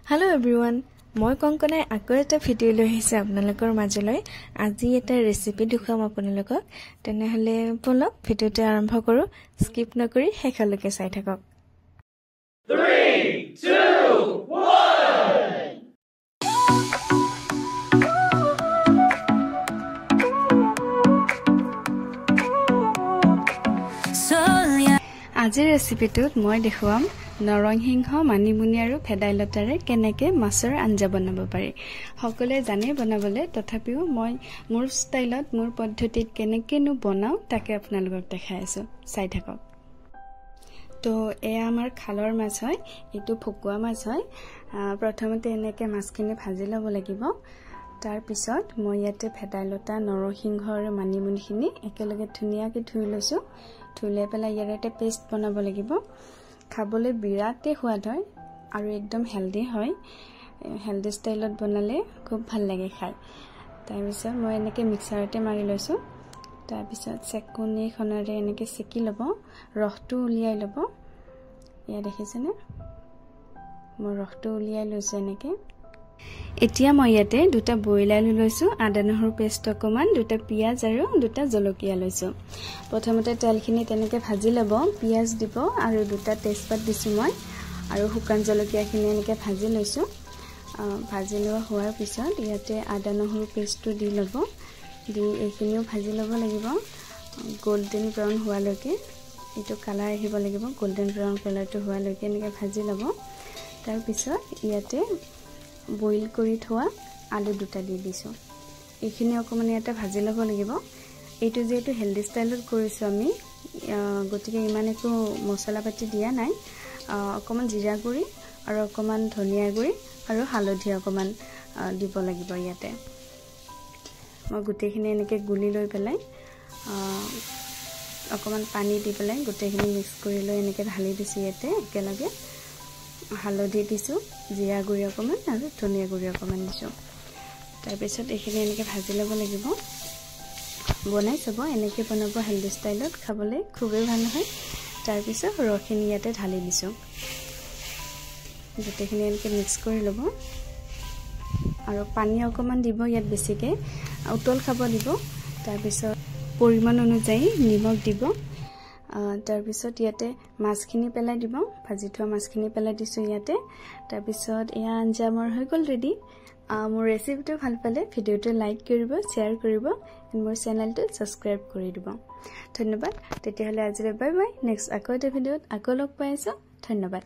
Hello everyone, মই কংকনাই আকৌ এটা ভিডিও লৈ আহিছো আপোনালোকৰ মাজলৈ আজি এটা ৰেচিপি দেখাম আপোনালোকক তেনেহলে বলক ভিডিওটো আৰম্ভ কৰো স্কিপ নকৰি শেষলৈকে চাই থাকক 3 2 1 আজিৰ ৰেচিপিটোত মই দেখুৱাম নৰসিংহ মানিমুনি আৰু ভেদাইলতাৰে কেনেকৈ মাছৰ আঞ্জা বনাব পাৰি সকলোৱে জানে বনাবলৈ তথাপিও মই মোৰ ষ্টাইলত মোৰ পদ্ধতিত কেনেকৈনো বনাও তাকে আপোনালোকক দেখাই আছো চাই থাকক তো এয়া আমাৰ খালৰ মাছ হয় এটো ফকুৱা মাছ হয় প্ৰথমতে এনেকৈ মাছখিনি ভাজি ল'ব লাগিব তাৰ পিছত মই ইয়াতে ভেদাইলতা নৰসিংহ আৰু মানিমুনিখিনি একেলগে ধুনীয়াকৈ ধুই লৈছো ধুলে পেলাই ইয়াৰ এটা পেষ্ট বনাব লাগিব খাবলৈ বিৰাতে সোৱাদ হয় আৰু একদম হেলদি হয় হেলদি ষ্টাইলত বনালে খুব ভাল লাগে খাই তাৰ পিছত মই এনেকৈ মিক্সাৰতে মাৰি লৈছো তাৰ পিছত চেকনিখনেৰে এনেকৈ চেকি ল'ব ৰসটো উলিয়াই ল'ব ইয়া দেখিছেনে মই ৰসটো উলিয়াই লৈছো এনেকৈ এতিয়া মই ইয়াতে দুটা বইল আলু লৈছো আদা নহৰু পেষ্ট অকমান দুটা পিয়াজ আৰু দুটা জলকীয়া লৈছো প্ৰথমতে তেলখিনি তেনেকৈ ভাজি ল'ব পিয়াজ দিব আৰু দুটা তেজপাত দিছো মই আৰু শুকান জলকীয়াখিনি এনেকৈ ভাজি লৈছো ভাজি লোৱা হোৱাৰ পিছত ইয়াতে আদা নহৰু পেষ্টটো দি ল'ব দি এইখিনিও ভাজি ল'ব লাগিব গোল্ডেন ব্ৰাউন হোৱালৈকে এইটো কালাৰ আহিব লাগিব গোল্ডেন ব্ৰাউন কালাৰটো হোৱালৈকে এনেকৈ ভাজি ল'ব তাৰ পিছত ইয়াতে বইল কৰি থোৱা আলু দুটা দি দিছো এইখিনি অকমান ইয়াতে ভাজি ল'ব লাগিব এইটো যেটো হেলদি ষ্টাইলত কৰিছো আমি গতিকে ইমান একো মছলা পাতি দিয়া নাই অকমান জিৰা গুৰি আৰু অকমান ধনিয়া গুৰি আৰু হালধি অকমান দিব লাগিব ইয়াতে মই গুটেখিনি এনেকৈ গুলি লৈ পেলাই অকমান পানী দি পেলাই গুটেখিনি মিক্স কৰি লৈ এনেকৈ ঢালি দিছো ইয়াতে একেলগে হালধি দিছো জিৰা গুৰি অকমান আৰু ধনিয়া গুৰি অকমান দিছো তাৰ পিছত এইখিনি এনেকৈ ভাজি ল'ব লাগিব বনাই চাব এনেকৈ বনাব হেলদি ষ্টাইলত খাবলৈ খুবেই ভাল হয় তাৰ পিছত ৰসখিনি ইয়াতে ঢালি দিছো গোটেইখিনি এনেকৈ মিক্স কৰি ল'ব আৰু পানী অকমান দিব ইয়াত বেছিকৈ উতল খাব দিব তাৰ পিছত পৰিমাণ অনুযায়ী নিমখ দিব তাৰ পিছত ইয়াতে মাছখিনি পেলাই দিব ভাজি থোৱা মাছখিনি পেলাই দিছো ইয়াতে তাৰ পিছত এয়া আঞ্জা মোৰ হৈ গল ৰেডি মোৰ ৰেচিপিটো ভাল পালে ভিডিওটো লাইক কৰিব শেয়াৰ কৰিব আৰু মোৰ চেনেলটো সাবস্ক্ৰাইব কৰি দিব ধন্যবাদ তেতিয়াহলে আজিলৈ বাই বাই নেক্সট আকৌ এটা ভিডিওত আকৌ লগ পাই আছো ধন্যবাদ